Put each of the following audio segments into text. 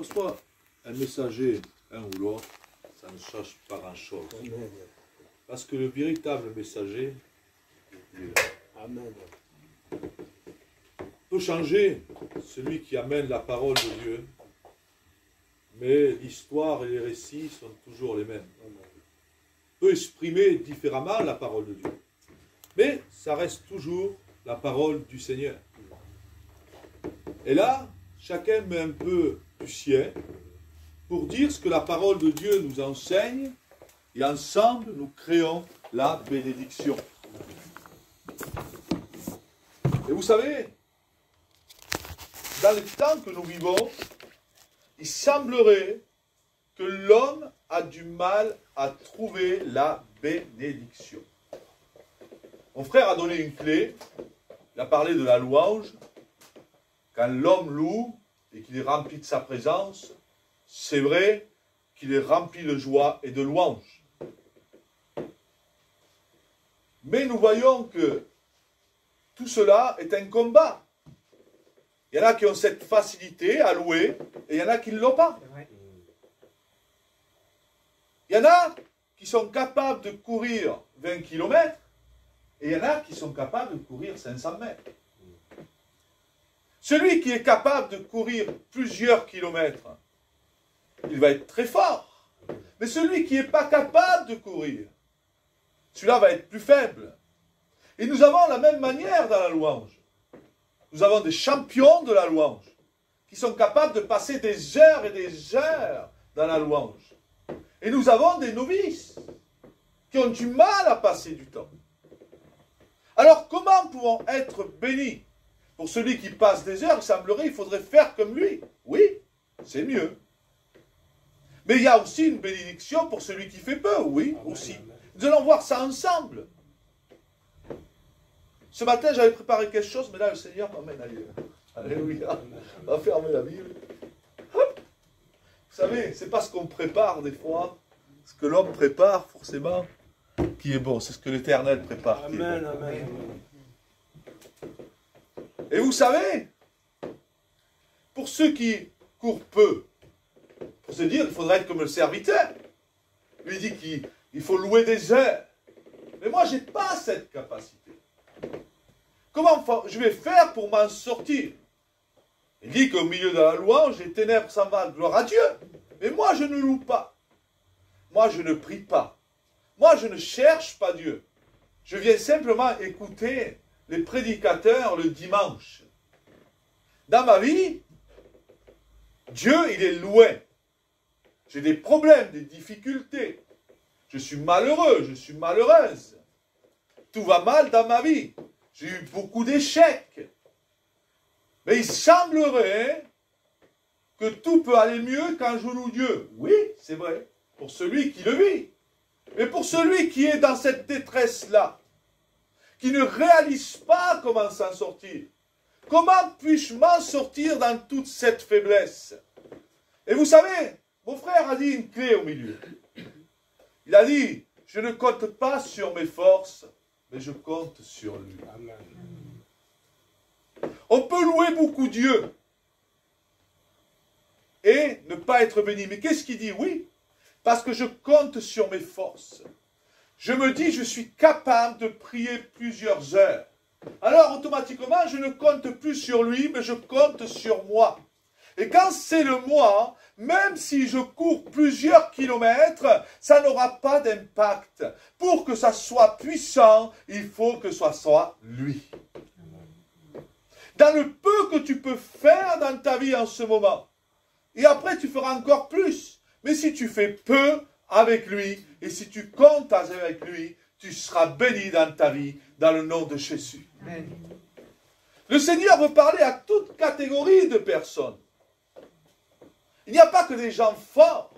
ce soit un messager, un ou l'autre, ça ne change pas grand-chose. Parce que le véritable messager, il est là. Amen. Peut changer celui qui amène la parole de Dieu, mais l'histoire et les récits sont toujours les mêmes. Peut exprimer différemment la parole de Dieu, mais ça reste toujours la parole du Seigneur. Et là, chacun met un peu du sien pour dire ce que la parole de Dieu nous enseigne, et ensemble nous créons la bénédiction. Et vous savez, dans les temps que nous vivons, il semblerait que l'homme a du mal à trouver la bénédiction. Mon frère a donné une clé, il a parlé de la louange. Quand l'homme loue et qu'il est rempli de sa présence, c'est vrai qu'il est rempli de joie et de louange. Mais nous voyons que tout cela est un combat. Il y en a qui ont cette facilité à louer et il y en a qui ne l'ont pas. Il y en a qui sont capables de courir 20 km et il y en a qui sont capables de courir 500 mètres. Celui qui est capable de courir plusieurs kilomètres, il va être très fort. Mais celui qui n'est pas capable de courir, celui-là va être plus faible. Et nous avons la même manière dans la louange. Nous avons des champions de la louange qui sont capables de passer des heures et des heures dans la louange. Et nous avons des novices qui ont du mal à passer du temps. Alors comment pouvons être bénis? Pour celui qui passe des heures, il semblerait qu'il faudrait faire comme lui. Oui, c'est mieux. Mais il y a aussi une bénédiction pour celui qui fait peu. Oui, aussi. Nous allons voir ça ensemble. Ce matin, j'avais préparé quelque chose, mais là, le Seigneur m'emmène ailleurs. Alléluia. On va fermer la Bible. Hop. Vous savez, c'est pas ce qu'on prépare des fois, ce que l'homme prépare, forcément, qui est bon. C'est ce que l'Éternel prépare. Amen, amen. Et vous savez, pour ceux qui courent peu, pour se dire, il faudrait être comme le serviteur. Lui dit qu'il faut louer des heures. Mais moi, je n'ai pas cette capacité. Comment je vais faire pour m'en sortir? Il dit qu'au milieu de la louange, les ténèbres s'en vont, gloire à Dieu. Mais moi, je ne loue pas. Moi, je ne prie pas. Moi, je ne cherche pas Dieu. Je viens simplement écouter les prédicateurs le dimanche. Dans ma vie, Dieu, il est loin. J'ai des problèmes, des difficultés. Je suis malheureux, je suis malheureuse. Tout va mal dans ma vie. J'ai eu beaucoup d'échecs. Mais il semblerait que tout peut aller mieux quand je loue Dieu. Oui, c'est vrai, pour celui qui le vit. Mais pour celui qui est dans cette détresse-là, qui ne réalise pas comment s'en sortir, comment puis-je m'en sortir dans toute cette faiblesse? Et vous savez, mon frère a dit une clé au milieu. Il a dit, je ne compte pas sur mes forces, mais je compte sur lui. Amen. On peut louer beaucoup Dieu et ne pas être béni. Mais qu'est-ce qu'il dit? Oui, parce que je compte sur mes forces. Je me dis, je suis capable de prier plusieurs heures. Alors, automatiquement, je ne compte plus sur lui, mais je compte sur moi. Et quand c'est le moi, même si je cours plusieurs kilomètres, ça n'aura pas d'impact. Pour que ça soit puissant, il faut que ce soit lui. Dans le peu que tu peux faire dans ta vie en ce moment, et après tu feras encore plus. Mais si tu fais peu avec lui, et si tu comptes avec lui, tu seras béni dans ta vie, dans le nom de Jésus. Amen. Le Seigneur veut parler à toute catégorie de personnes. Il n'y a pas que des gens forts,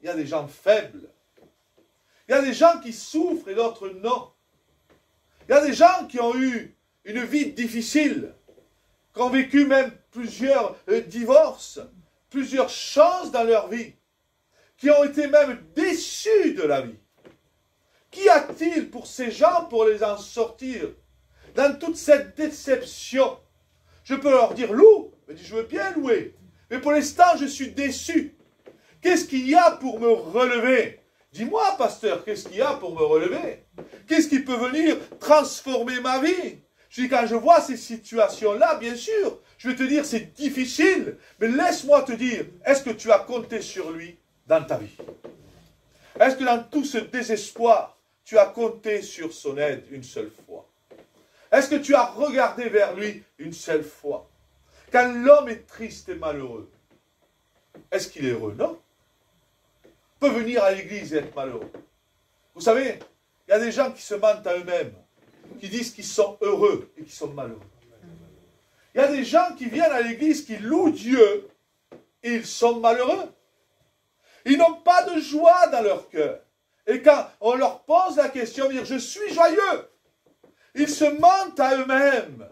il y a des gens faibles. Il y a des gens qui souffrent et d'autres non. Il y a des gens qui ont eu une vie difficile, qui ont vécu même plusieurs divorces, plusieurs choses dans leur vie, qui ont été même déçus de la vie. Qu'y a-t-il pour ces gens pour les en sortir dans toute cette déception? Je peux leur dire, loue. Je dis, je veux bien louer. Mais pour l'instant, je suis déçu. Qu'est-ce qu'il y a pour me relever? Dis-moi, pasteur, qu'est-ce qu'il y a pour me relever? Qu'est-ce qui peut venir transformer ma vie? Je dis, quand je vois ces situations-là, bien sûr, je vais te dire, c'est difficile. Mais laisse-moi te dire, est-ce que tu as compté sur lui dans ta vie? Est-ce que dans tout ce désespoir, tu as compté sur son aide une seule fois? Est-ce que tu as regardé vers lui une seule fois? Quand l'homme est triste et malheureux, est-ce qu'il est heureux? Non. Il peut venir à l'église et être malheureux. Vous savez, il y a des gens qui se mentent à eux-mêmes, qui disent qu'ils sont heureux et qui sont malheureux. Il y a des gens qui viennent à l'église, qui louent Dieu, et ils sont malheureux. Ils n'ont pas de joie dans leur cœur. Et quand on leur pose la question, ils disent, je suis joyeux. Ils se mentent à eux-mêmes.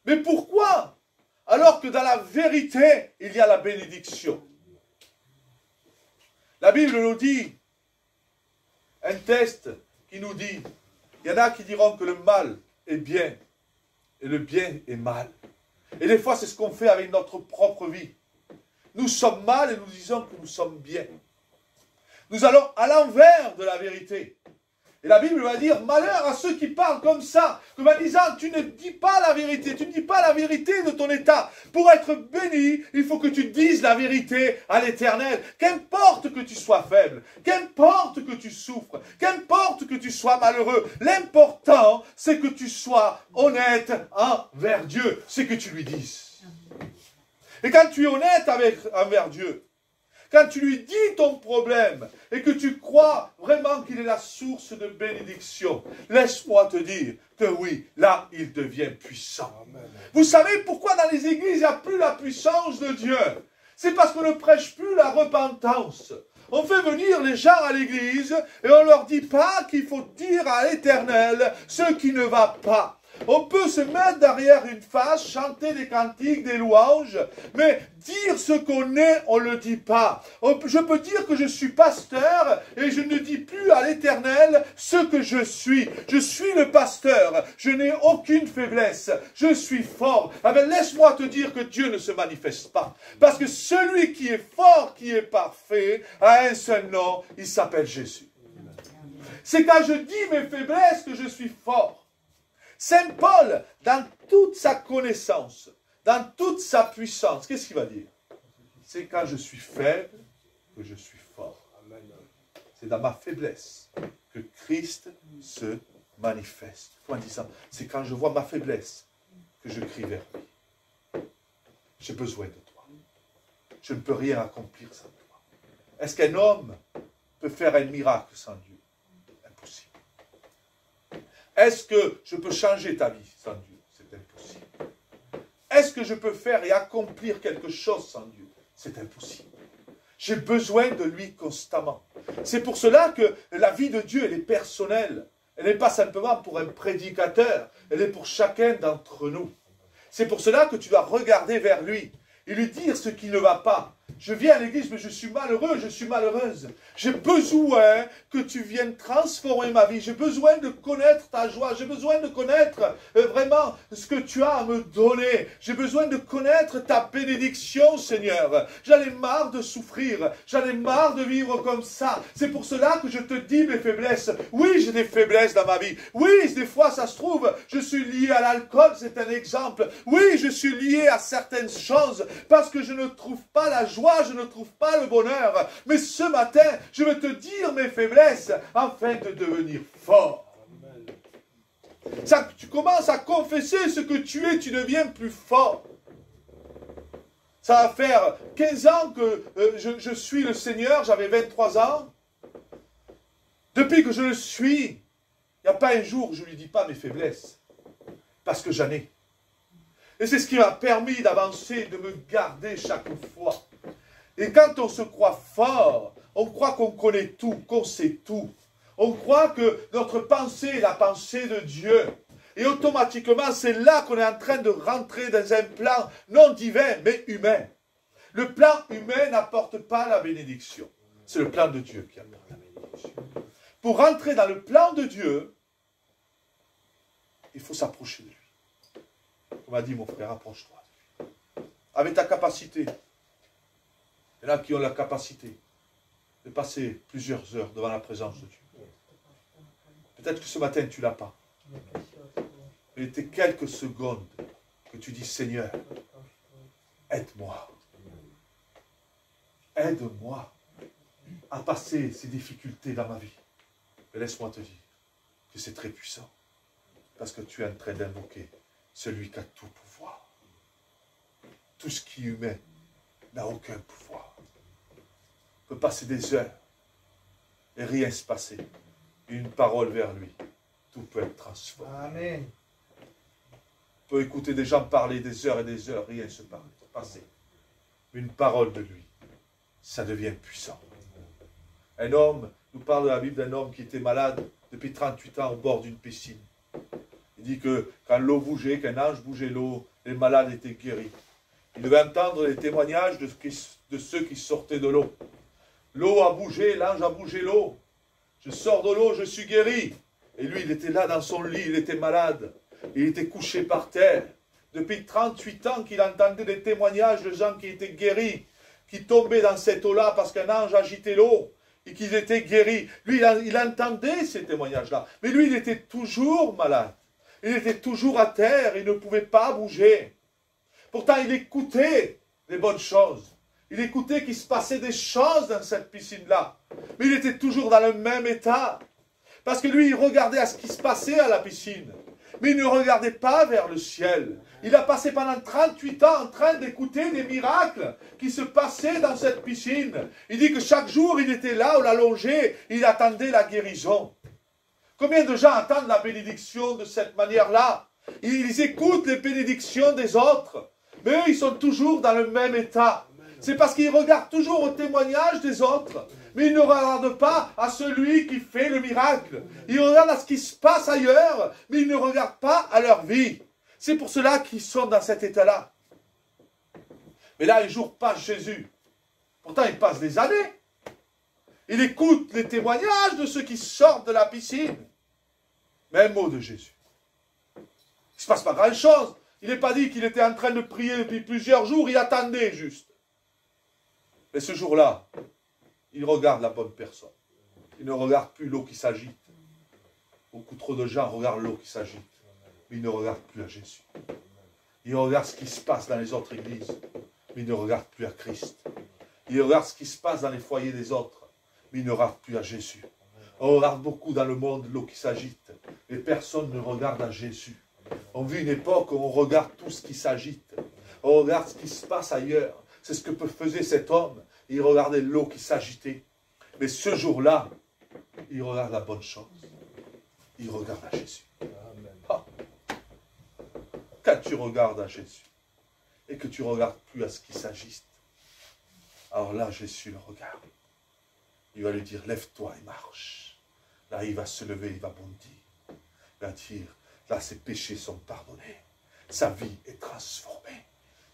Mais pourquoi? Alors que dans la vérité, il y a la bénédiction. La Bible nous dit, un texte qui nous dit, il y en a qui diront que le mal est bien et le bien est mal. Et des fois, c'est ce qu'on fait avec notre propre vie. Nous sommes mal et nous disons que nous sommes bien. Nous allons à l'envers de la vérité. Et la Bible va dire, malheur à ceux qui parlent comme ça, comme en disant, tu ne dis pas la vérité, tu ne dis pas la vérité de ton état. Pour être béni, il faut que tu dises la vérité à l'Éternel. Qu'importe que tu sois faible, qu'importe que tu souffres, qu'importe que tu sois malheureux, l'important, c'est que tu sois honnête envers Dieu, c'est que tu lui dises. Et quand tu es honnête envers Dieu, quand tu lui dis ton problème et que tu crois vraiment qu'il est la source de bénédiction, laisse-moi te dire que oui, là, il devient puissant. Amen. Vous savez pourquoi dans les églises, il n'y a plus la puissance de Dieu? C'est parce qu'on ne prêche plus la repentance. On fait venir les gens à l'église et on ne leur dit pas qu'il faut dire à l'Éternel ce qui ne va pas. On peut se mettre derrière une face, chanter des cantiques, des louanges, mais dire ce qu'on est, on ne le dit pas. Je peux dire que je suis pasteur et je ne dis plus à l'Éternel ce que je suis. Je suis le pasteur, je n'ai aucune faiblesse, je suis fort. Ah ben, laisse-moi te dire que Dieu ne se manifeste pas. Parce que celui qui est fort, qui est parfait, a un seul nom, il s'appelle Jésus. C'est quand je dis mes faiblesses que je suis fort. Saint Paul, dans toute sa connaissance, dans toute sa puissance, qu'est-ce qu'il va dire? C'est quand je suis faible que je suis fort. C'est dans ma faiblesse que Christ se manifeste. Comment on dit ça? C'est quand je vois ma faiblesse que je crie vers lui. J'ai besoin de toi. Je ne peux rien accomplir sans toi. Est-ce qu'un homme peut faire un miracle sans Dieu? Impossible. Est-ce que je peux changer ta vie sans Dieu? C'est impossible. Est-ce que je peux faire et accomplir quelque chose sans Dieu? C'est impossible. J'ai besoin de lui constamment. C'est pour cela que la vie de Dieu, elle est personnelle. Elle n'est pas simplement pour un prédicateur, elle est pour chacun d'entre nous. C'est pour cela que tu dois regarder vers lui et lui dire ce qui ne va pas. Je viens à l'église, mais je suis malheureux, je suis malheureuse. J'ai besoin que tu viennes transformer ma vie. J'ai besoin de connaître ta joie. J'ai besoin de connaître vraiment ce que tu as à me donner. J'ai besoin de connaître ta bénédiction, Seigneur. J'en ai marre de souffrir. J'en ai marre de vivre comme ça. C'est pour cela que je te dis mes faiblesses. Oui, j'ai des faiblesses dans ma vie. Oui, des fois, ça se trouve, je suis lié à l'alcool, c'est un exemple. Oui, je suis lié à certaines choses parce que je ne trouve pas la joie. Je ne trouve pas le bonheur. Mais ce matin, je vais te dire mes faiblesses afin de devenir fort. Ça, tu commences à confesser ce que tu es, tu deviens plus fort. Ça va faire 15 ans que je suis le Seigneur, j'avais 23 ans. Depuis que je le suis, il n'y a pas un jour où je ne lui dis pas mes faiblesses. Parce que j'en ai. Et c'est ce qui m'a permis d'avancer, de me garder chaque fois. Et quand on se croit fort, on croit qu'on connaît tout, qu'on sait tout. On croit que notre pensée est la pensée de Dieu. Et automatiquement, c'est là qu'on est en train de rentrer dans un plan non divin, mais humain. Le plan humain n'apporte pas la bénédiction. C'est le plan de Dieu qui apporte la bénédiction. Pour rentrer dans le plan de Dieu, il faut s'approcher de lui. On m'a dit, mon frère, approche-toi. Avec ta capacité, Il y en a qui ont la capacité de passer plusieurs heures devant la présence de Dieu. Peut-être que ce matin, tu ne l'as pas. Il était quelques secondes que tu dis, Seigneur, aide-moi. Aide-moi à passer ces difficultés dans ma vie. Mais laisse-moi te dire que c'est très puissant. Parce que tu es en train d'invoquer celui qui a tout pouvoir. Tout ce qui est humain n'a aucun pouvoir. On peut passer des heures et rien se passer. Une parole vers lui, tout peut être transformé. Amen. On peut écouter des gens parler des heures et des heures, rien ne se passer. Une parole de lui, ça devient puissant. Un homme, nous parle de la Bible d'un homme qui était malade depuis 38 ans au bord d'une piscine. Il dit que quand l'eau bougeait, qu'un ange bougeait l'eau, les malades étaient guéris. Il devait entendre les témoignages de ceux qui sortaient de l'eau. L'eau a bougé, l'ange a bougé l'eau. Je sors de l'eau, je suis guéri. Et lui, il était là dans son lit, il était malade. Il était couché par terre. Depuis 38 ans qu'il entendait des témoignages de gens qui étaient guéris, qui tombaient dans cette eau-là parce qu'un ange agitait l'eau et qu'ils étaient guéris. Lui, il entendait ces témoignages-là. Mais lui, il était toujours malade. Il était toujours à terre, il ne pouvait pas bouger. Pourtant, il écoutait les bonnes choses. Il écoutait qu'il se passait des choses dans cette piscine-là. Mais il était toujours dans le même état. Parce que lui, il regardait à ce qui se passait à la piscine. Mais il ne regardait pas vers le ciel. Il a passé pendant 38 ans en train d'écouter des miracles qui se passaient dans cette piscine. Il dit que chaque jour, il était là, on l'allongeait, il attendait la guérison. Combien de gens attendent la bénédiction de cette manière-là? Ils écoutent les bénédictions des autres, mais eux, ils sont toujours dans le même état. C'est parce qu'ils regardent toujours au témoignage des autres, mais ils ne regardent pas à celui qui fait le miracle. Ils regardent à ce qui se passe ailleurs, mais ils ne regardent pas à leur vie. C'est pour cela qu'ils sont dans cet état-là. Mais là, un jour passe Jésus. Pourtant, il passe des années. Il écoute les témoignages de ceux qui sortent de la piscine. Mais un mot de Jésus. Il ne se passe pas grand-chose. Il n'est pas dit qu'il était en train de prier depuis plusieurs jours, il attendait juste. Mais ce jour-là, il regarde la bonne personne. Il ne regarde plus l'eau qui s'agite. Beaucoup trop de gens regardent l'eau qui s'agite. Mais ils ne regardent plus à Jésus. Ils regardent ce qui se passe dans les autres églises. Mais ils ne regardent plus à Christ. Ils regardent ce qui se passe dans les foyers des autres. Mais ils ne regardent plus à Jésus. On regarde beaucoup dans le monde l'eau qui s'agite. Et personne ne regarde à Jésus. On vit une époque où on regarde tout ce qui s'agite. On regarde ce qui se passe ailleurs. C'est ce que faisait cet homme. Il regardait l'eau qui s'agitait. Mais ce jour-là, il regarde la bonne chose. Il regarde à Jésus. Ah. Quand tu regardes à Jésus et que tu ne regardes plus à ce qui s'agite, alors là, Jésus le regarde. Il va lui dire, lève-toi et marche. Là, il va se lever, il va bondir. Il va dire, là, ses péchés sont pardonnés. Sa vie est transformée.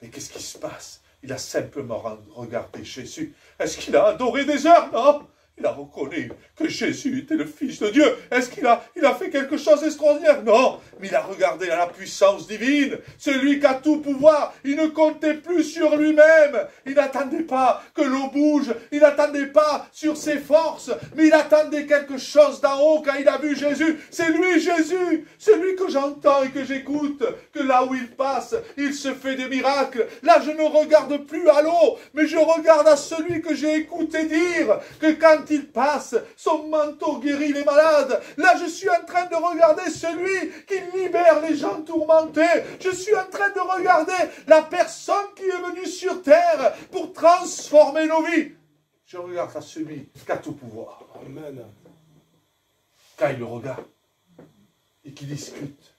Mais qu'est-ce qui se passe? Il a simplement regardé Jésus. Est-ce qu'il a adoré des heures? Non. Il a reconnu que Jésus était le Fils de Dieu. Est-ce qu'il a fait quelque chose d'extraordinaire? Non. Mais il a regardé à la puissance divine. Celui qui a tout pouvoir. Il ne comptait plus sur lui-même. Il n'attendait pas que l'eau bouge. Il n'attendait pas sur ses forces. Mais il attendait quelque chose d'en haut quand il a vu Jésus. C'est lui, Jésus. Celui que j'entends et que j'écoute. Que là où il passe, il se fait des miracles. Là, je ne regarde plus à l'eau. Mais je regarde à celui que j'ai écouté dire que quand il passe, son manteau guérit les malades. Là, je suis en train de regarder celui qui libère les gens tourmentés. Je suis en train de regarder la personne qui est venue sur terre pour transformer nos vies. Je regarde à celui qui a tout pouvoir. Amen. Quand il le regarde et qu'il discute,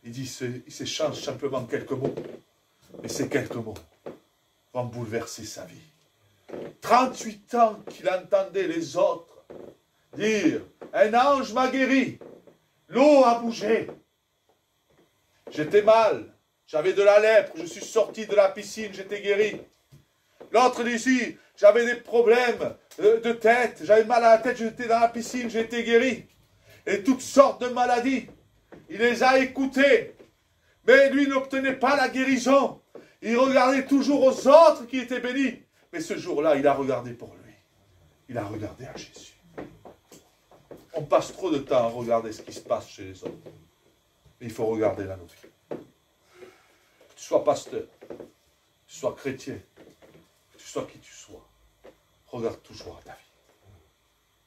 il s'échange simplement quelques mots. Mais ces quelques mots vont bouleverser sa vie. 38 ans qu'il entendait les autres dire « Un ange m'a guéri, l'eau a bougé, j'étais mal, j'avais de la lèpre, je suis sorti de la piscine, j'étais guéri. » L'autre dit « J'avais des problèmes de tête, j'avais mal à la tête, j'étais dans la piscine, j'ai été guéri. » Et toutes sortes de maladies. Il les a écoutées, mais lui n'obtenait pas la guérison. Il regardait toujours aux autres qui étaient bénis. Mais ce jour-là, il a regardé pour lui. Il a regardé à Jésus. On passe trop de temps à regarder ce qui se passe chez les autres. Mais il faut regarder la nôtre. Que tu sois pasteur, que tu sois chrétien, que tu sois qui tu sois, regarde toujours à ta vie.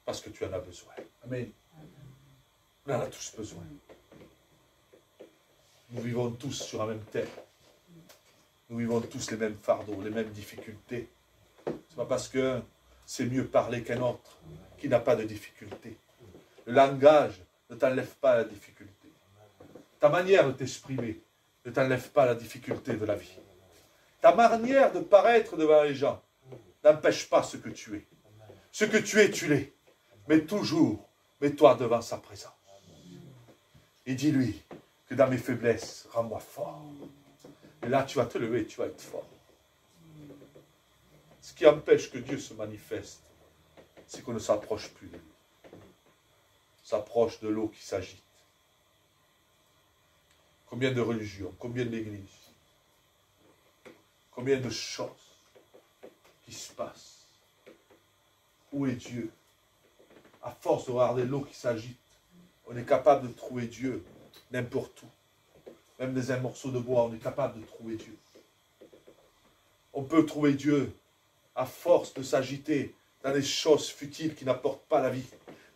Parce que tu en as besoin. Amen. On en a tous besoin. Nous vivons tous sur la même terre. Nous vivons tous les mêmes fardeaux, les mêmes difficultés. C'est pas parce que c'est mieux parler qu'un autre qui n'a pas de difficulté. Le langage ne t'enlève pas la difficulté. Ta manière de t'exprimer ne t'enlève pas la difficulté de la vie. Ta manière de paraître devant les gens n'empêche pas ce que tu es. Ce que tu es, tu l'es. Mais toujours, mets-toi devant sa présence. Et dis-lui que dans mes faiblesses, rends-moi fort. Et là, tu vas te lever, tu vas être fort. Ce qui empêche que Dieu se manifeste, c'est qu'on ne s'approche plus de lui. On s'approche de l'eau qui s'agite. Combien de religions, combien d'églises, combien de choses qui se passent. Où est Dieu? À force de regarder l'eau qui s'agite, on est capable de trouver Dieu n'importe où. Même dans un morceau de bois, on est capable de trouver Dieu. On peut trouver Dieu à force de s'agiter dans des choses futiles qui n'apportent pas la vie.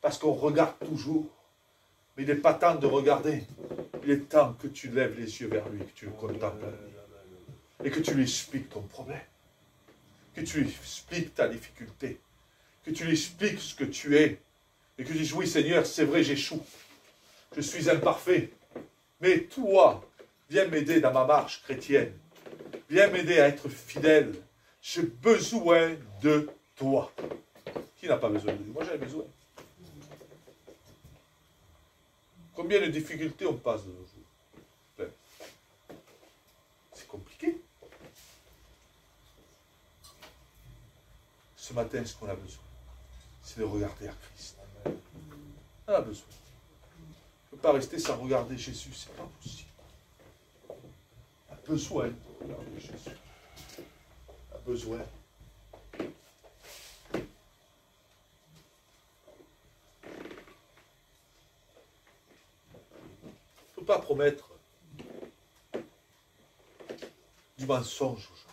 Parce qu'on regarde toujours. Mais il n'est pas temps de regarder. Il est temps que tu lèves les yeux vers lui, que tu le contemples et que tu lui expliques ton problème. Que tu lui expliques ta difficulté. Que tu lui expliques ce que tu es. Et que tu dises, oui Seigneur, c'est vrai, j'échoue. Je suis imparfait. Mais toi, viens m'aider dans ma marche chrétienne. Viens m'aider à être fidèle. J'ai besoin de toi. Qui n'a pas besoin de lui? Moi, j'avais besoin. Combien de difficultés on passe de nos jours? C'est compliqué. Ce matin, ce qu'on a besoin, c'est de regarder à Christ. On a besoin. On ne peut pas rester sans regarder Jésus, c'est pas possible. On a besoin de regarder Jésus. On a besoin. On ne peut pas promettre du mensonge aux gens.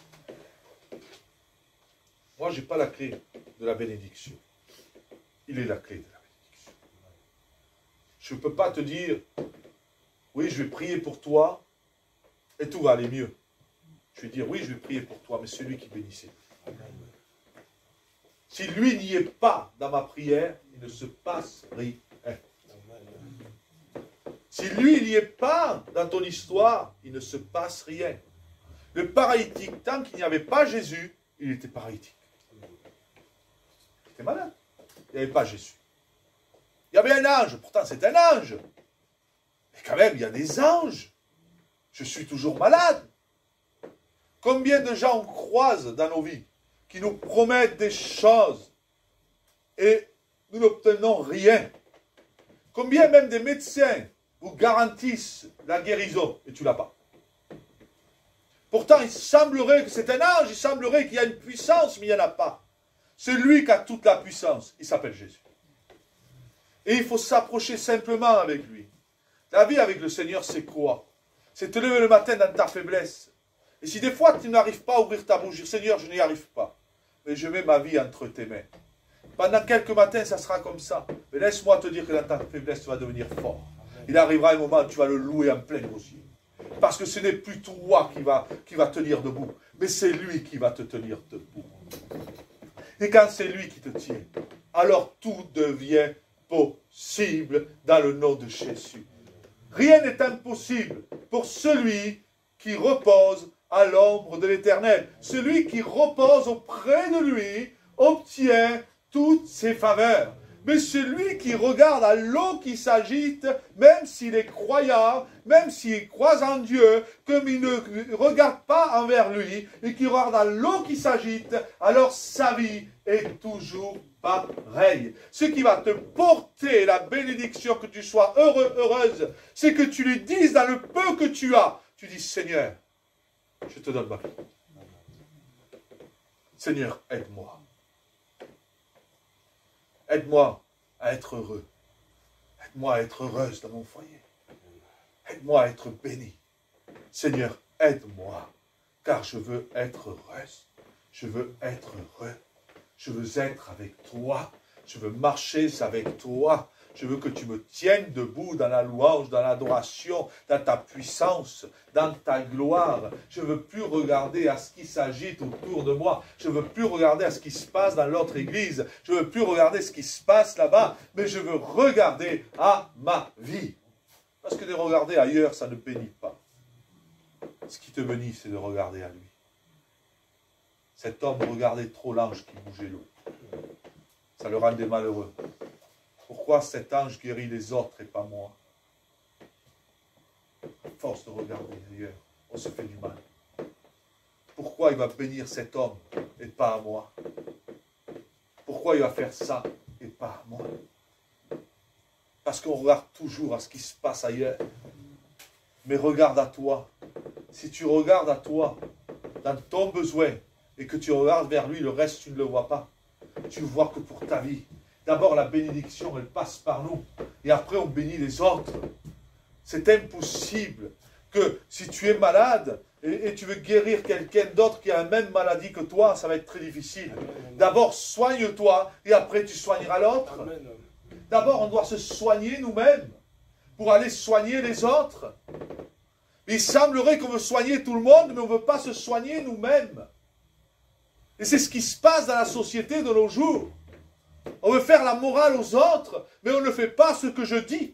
Moi, je n'ai pas la clé de la bénédiction. Il est la clé de la bénédiction. Je ne peux pas te dire, oui, je vais prier pour toi et tout va aller mieux. Je vais dire, oui, je vais prier pour toi, mais c'est lui qui bénissait. Si lui n'y est pas dans ma prière, il ne se passe rien. Si lui, il n'y est pas dans ton histoire, il ne se passe rien. Le paralytique, tant qu'il n'y avait pas Jésus, il était paralytique. Il était malade. Il n'y avait pas Jésus. Il y avait un ange, pourtant c'est un ange. Mais quand même, il y a des anges. Je suis toujours malade. Combien de gens on croise dans nos vies qui nous promettent des choses et nous n'obtenons rien? Combien même des médecins vous garantissent la guérison et tu ne l'as pas? Pourtant, il semblerait que c'est un ange, il semblerait qu'il y a une puissance, mais il n'y en a pas. C'est lui qui a toute la puissance. Il s'appelle Jésus. Et il faut s'approcher simplement avec lui. La vie avec le Seigneur, c'est quoi? C'est te lever le matin dans ta faiblesse. Et si des fois tu n'arrives pas à ouvrir ta bouche, dire Seigneur, je n'y arrive pas, mais je mets ma vie entre tes mains. Pendant quelques matins, ça sera comme ça. Mais laisse-moi te dire que dans ta faiblesse, tu vas devenir fort. Il arrivera un moment où tu vas le louer en plein gosier. Parce que ce n'est plus toi qui va tenir debout, mais c'est lui qui va te tenir debout. Et quand c'est lui qui te tient, alors tout devient possible dans le nom de Jésus. Rien n'est impossible pour celui qui repose à l'ombre de l'Éternel. Celui qui repose auprès de lui obtient toutes ses faveurs. Mais celui qui regarde à l'eau qui s'agite, même s'il est croyant, même s'il croit en Dieu, comme il ne regarde pas envers lui, et qui regarde à l'eau qui s'agite, alors sa vie est toujours pareille. Ce qui va te porter la bénédiction, que tu sois heureux, heureuse, c'est que tu lui dises dans le peu que tu as, tu dis Seigneur, je te donne ma vie. Seigneur, aide-moi. Aide-moi à être heureux. Aide-moi à être heureuse dans mon foyer. Aide-moi à être béni. Seigneur, aide-moi, car je veux être heureuse. Je veux être heureux. Je veux être avec toi. Je veux marcher avec toi. Je veux que tu me tiennes debout dans la louange, dans l'adoration, dans ta puissance, dans ta gloire. Je ne veux plus regarder à ce qui s'agite autour de moi. Je ne veux plus regarder à ce qui se passe dans l'autre église. Je ne veux plus regarder ce qui se passe là-bas. Mais je veux regarder à ma vie. Parce que de regarder ailleurs, ça ne bénit pas. Ce qui te bénit, c'est de regarder à lui. Cet homme regardait trop l'ange qui bougeait l'eau. Ça le rendait malheureux. Pourquoi cet ange guérit les autres et pas moi? À force de regarder ailleurs, on se fait du mal. Pourquoi il va bénir cet homme et pas à moi? Pourquoi il va faire ça et pas à moi? Parce qu'on regarde toujours à ce qui se passe ailleurs. Mais regarde à toi. Si tu regardes à toi, dans ton besoin, et que tu regardes vers lui, le reste tu ne le vois pas. Tu vois que pour ta vie, d'abord la bénédiction, elle passe par nous. Et après on bénit les autres. C'est impossible que si tu es malade et tu veux guérir quelqu'un d'autre qui a la même maladie que toi, ça va être très difficile. D'abord soigne-toi et après tu soigneras l'autre. D'abord on doit se soigner nous-mêmes pour aller soigner les autres. Il semblerait qu'on veut soigner tout le monde, mais on ne veut pas se soigner nous-mêmes. Et c'est ce qui se passe dans la société de nos jours. On veut faire la morale aux autres, mais on ne fait pas ce que je dis.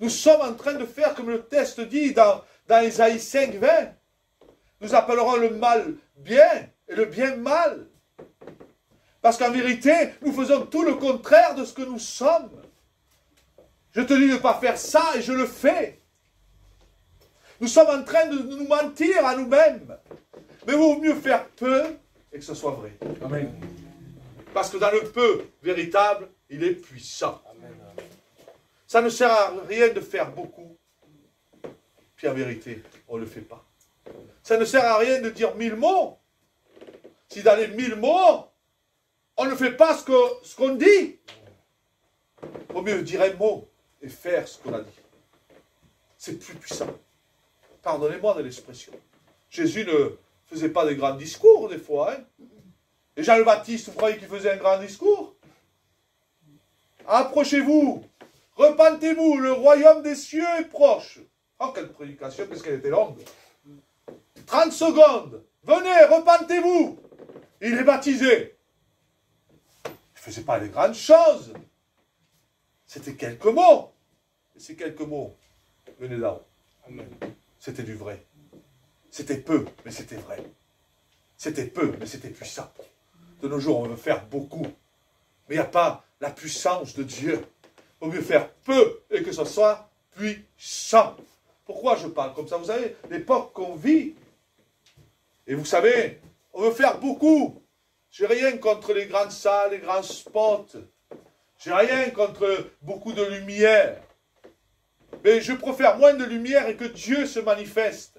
Nous sommes en train de faire comme le texte dit dans Ésaïe 5, 20. Nous appellerons le mal bien et le bien mal. Parce qu'en vérité, nous faisons tout le contraire de ce que nous sommes. Je te dis de ne pas faire ça et je le fais. Nous sommes en train de nous mentir à nous-mêmes. Mais il vaut mieux faire peu et que ce soit vrai. Amen. Parce que dans le peu véritable, il est puissant. Amen. Ça ne sert à rien de faire beaucoup. Puis en vérité, on ne le fait pas. Ça ne sert à rien de dire 1000 mots. Si dans les 1000 mots, on ne fait pas ce qu'on dit. Il vaut mieux dire un mot et faire ce qu'on a dit. C'est plus puissant. Pardonnez-moi de l'expression. Jésus ne faisait pas de grands discours des fois. Hein. Et Jean le Baptiste, vous croyez qu'il faisait un grand discours? Approchez-vous, repentez-vous, le royaume des cieux est proche. Oh, quelle prédication, qu'est-ce qu'elle était longue. 30 secondes, venez, repentez-vous. Il est baptisé. Il ne faisait pas de grandes choses. C'était quelques mots. Et ces quelques mots venaient d'en haut. C'était du vrai. C'était peu, mais c'était vrai. C'était peu, mais c'était puissant. De nos jours, on veut faire beaucoup. Mais il n'y a pas la puissance de Dieu. Il vaut mieux faire peu et que ce soit puissant. Pourquoi je parle comme ça? Vous savez, l'époque qu'on vit, et vous savez, on veut faire beaucoup. Je n'ai rien contre les grandes salles, les grands spots. Je n'ai rien contre beaucoup de lumière. Mais je préfère moins de lumière et que Dieu se manifeste.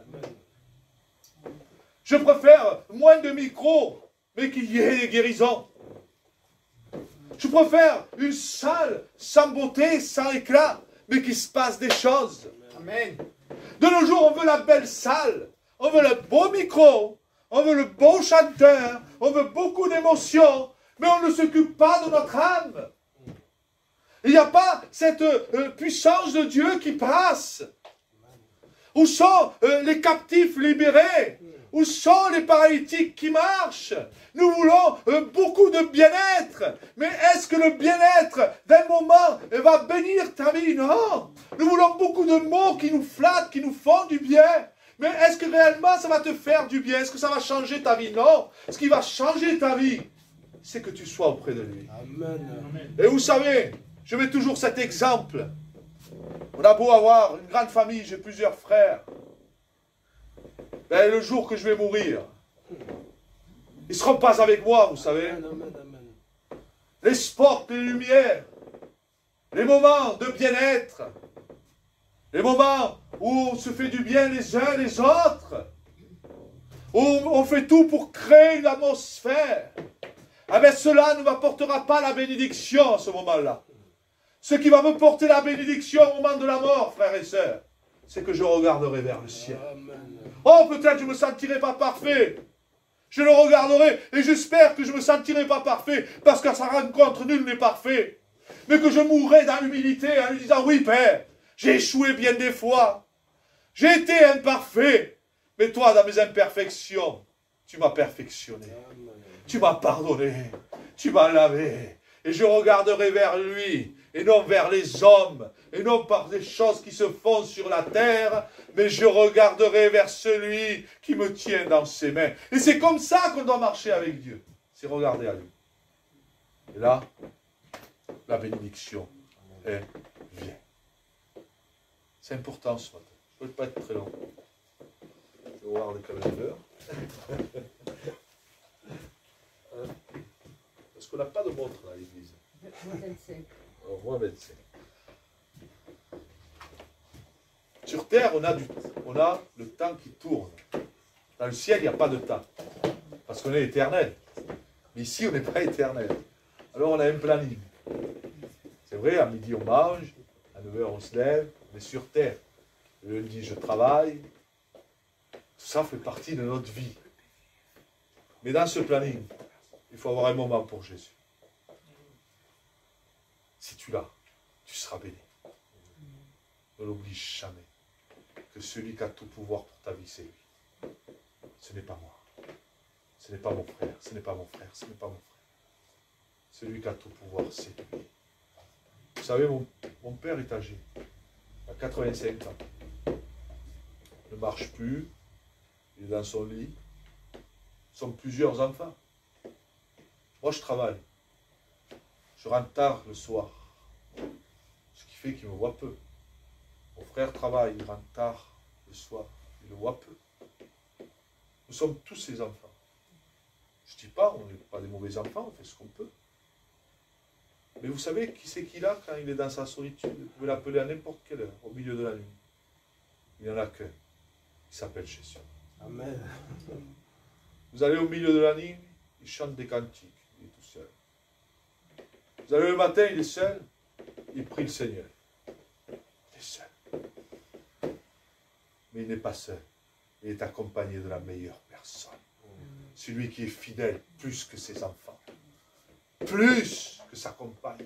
Je préfère moins de micros, mais qu'il y ait des guérisons. Je préfère une salle sans beauté, sans éclat, mais qu'il se passe des choses. Amen. De nos jours, on veut la belle salle, on veut le beau micro, on veut le beau chanteur, on veut beaucoup d'émotions, mais on ne s'occupe pas de notre âme. Il n'y a pas cette puissance de Dieu qui passe. Où sont les captifs libérés? Où sont les paralytiques qui marchent? Nous voulons beaucoup de bien-être. Mais est-ce que le bien-être d'un moment va bénir ta vie? Non. Nous voulons beaucoup de mots qui nous flattent, qui nous font du bien. Mais est-ce que réellement ça va te faire du bien? Est-ce que ça va changer ta vie? Non. Ce qui va changer ta vie, c'est que tu sois auprès de lui. Amen. Et vous savez, je mets toujours cet exemple. On a beau avoir une grande famille, j'ai plusieurs frères. Ben, le jour que je vais mourir, ils ne seront pas avec moi, vous savez. Les sports, les lumières, les moments de bien-être, les moments où on se fait du bien les uns les autres, on fait tout pour créer une atmosphère. Ah ben cela ne m'apportera pas la bénédiction à ce moment-là. Ce qui va me porter la bénédiction au moment de la mort, frères et sœurs, c'est que je regarderai vers le ciel. Oh, peut-être je ne me sentirai pas parfait. Je le regarderai et j'espère que je ne me sentirai pas parfait, parce qu'à sa rencontre, nul n'est parfait. Mais que je mourrai dans l'humilité en lui disant, oui, Père, j'ai échoué bien des fois. J'ai été imparfait. Mais toi, dans mes imperfections, tu m'as perfectionné. Tu m'as pardonné. Tu m'as lavé. Et je regarderai vers lui, et non vers les hommes, et non par des choses qui se font sur la terre, mais je regarderai vers celui qui me tient dans ses mains. Et c'est comme ça qu'on doit marcher avec Dieu. C'est regarder à lui. Et là, la bénédiction, elle vient. C'est important ce matin. Je ne peux pas être très long. Je vais regarder quand même l'heure. Parce qu'on n'a pas de montre à l'église. Moins 25. Alors, moins 25. Sur terre, on a le temps qui tourne. Dans le ciel, il n'y a pas de temps. Parce qu'on est éternel. Mais ici, on n'est pas éternel. Alors, on a un planning. C'est vrai, à midi, on mange. À 9 h, on se lève. On est sur terre. Le lundi, je travaille. Tout ça fait partie de notre vie. Mais dans ce planning, il faut avoir un moment pour Jésus. Si tu l'as, tu seras béni. Ne l'oublie jamais que celui qui a tout pouvoir pour ta vie, c'est lui. Ce n'est pas moi. Ce n'est pas mon frère. Ce n'est pas mon frère. Ce n'est pas mon frère. Celui qui a tout pouvoir, c'est lui. Vous savez, mon père est âgé. Il a 85 ans. Il ne marche plus. Il est dans son lit. Nous sommes plusieurs enfants. Moi, je travaille. Je rentre tard le soir. Ce qui fait qu'il me voit peu. Mon frère travaille, il rentre tard le soir. Il le voit peu. Nous sommes tous ses enfants. Je ne dis pas, on n'est pas des mauvais enfants, on fait ce qu'on peut. Mais vous savez qui c'est qu'il a quand il est dans sa solitude? Vous pouvez l'appeler à n'importe quelle heure, au milieu de la nuit. Il n'y en a qu'un. Il s'appelle Jésus. Amen. Vous allez au milieu de la nuit, il chante des cantiques. Il est tout seul. Vous allez le matin, il est seul. Il prie le Seigneur. Il est seul. Mais il n'est pas seul. Il est accompagné de la meilleure personne. Celui qui est fidèle plus que ses enfants. Plus que sa compagne.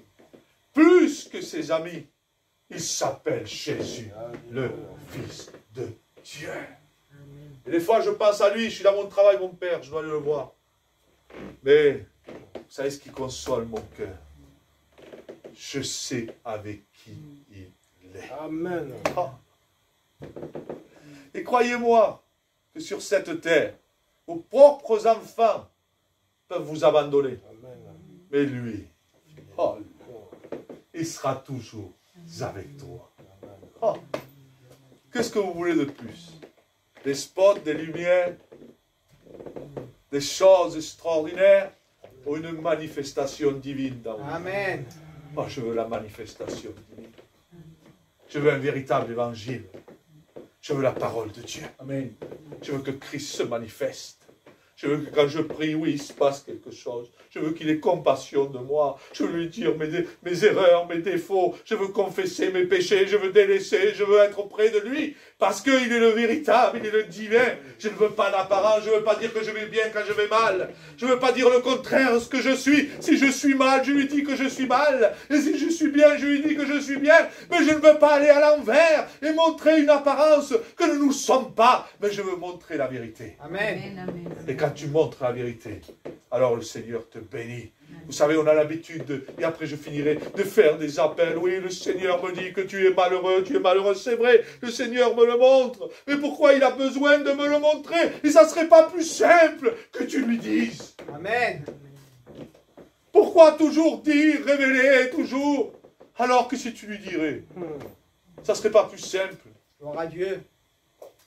Plus que ses amis. Il s'appelle Jésus, le Fils de Dieu. Et des fois, je pense à lui, je suis dans mon travail, mon père, je dois aller le voir. Mais, vous savez ce qui console mon cœur? Je sais avec qui il est. Amen. Ah. Et croyez-moi que sur cette terre, vos propres enfants peuvent vous abandonner. Amen. Mais lui, oh, il sera toujours avec toi. Oh. Qu'est-ce que vous voulez de plus? Des spots, des lumières, des choses extraordinaires ou une manifestation divine dans vous? Amen. Oh, je veux la manifestation divine. Je veux un véritable évangile. Je veux la parole de Dieu. Amen. Je veux que Christ se manifeste. Je veux que quand je prie, oui, il se passe quelque chose. Je veux qu'il ait compassion de moi. Je veux lui dire mes erreurs, mes défauts. Je veux confesser mes péchés. Je veux délaisser. Je veux être auprès de lui. Parce qu'il est le véritable, il est le divin. Je ne veux pas d'apparence. Je ne veux pas dire que je vais bien quand je vais mal. Je ne veux pas dire le contraire de ce que je suis. Si je suis mal, je lui dis que je suis mal. Et si je suis bien, je lui dis que je suis bien. Mais je ne veux pas aller à l'envers et montrer une apparence que nous ne sommes pas. Mais je veux montrer la vérité. Amen. Et quand tu montres la vérité, alors le Seigneur te bénit. Vous savez, on a l'habitude, et après je finirai, de faire des appels. Oui, le Seigneur me dit que tu es malheureux, c'est vrai, le Seigneur me le montre. Mais pourquoi il a besoin de me le montrer? Et ça ne serait pas plus simple que tu lui dises. Amen. Pourquoi toujours dire, révéler, toujours, alors que si tu lui dirais, ça ne serait pas plus simple. Gloire à Dieu.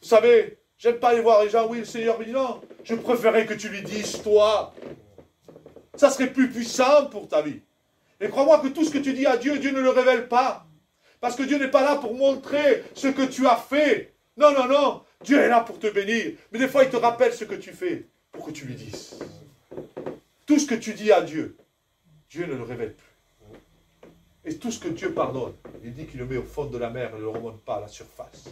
Vous savez, j'aime pas aller voir les gens, oui, le Seigneur me dit non. Je préférerais que tu lui dises, toi. Ça serait plus puissant pour ta vie. Et crois-moi que tout ce que tu dis à Dieu, Dieu ne le révèle pas. Parce que Dieu n'est pas là pour montrer ce que tu as fait. Non, non, non. Dieu est là pour te bénir. Mais des fois, il te rappelle ce que tu fais pour que tu lui dises. Tout ce que tu dis à Dieu, Dieu ne le révèle plus. Et tout ce que Dieu pardonne, il dit qu'il le met au fond de la mer et ne le remonte pas à la surface.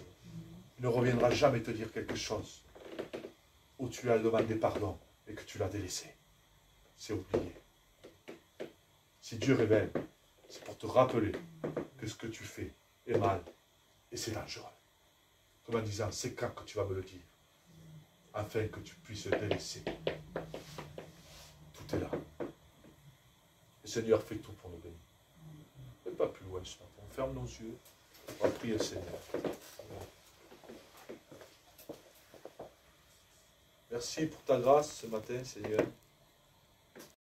Il ne reviendra jamais te dire quelque chose où tu lui as demandé pardon et que tu l'as délaissé. C'est oublié. Si Dieu révèle, c'est pour te rappeler que ce que tu fais est mal et c'est dangereux. Comme en disant, c'est quand que tu vas me le dire, afin que tu puisses le délaisser. Tout est là. Le Seigneur fait tout pour nous bénir. Mais pas plus loin ce matin. On ferme nos yeux. On va prier le Seigneur. Merci pour ta grâce ce matin, Seigneur.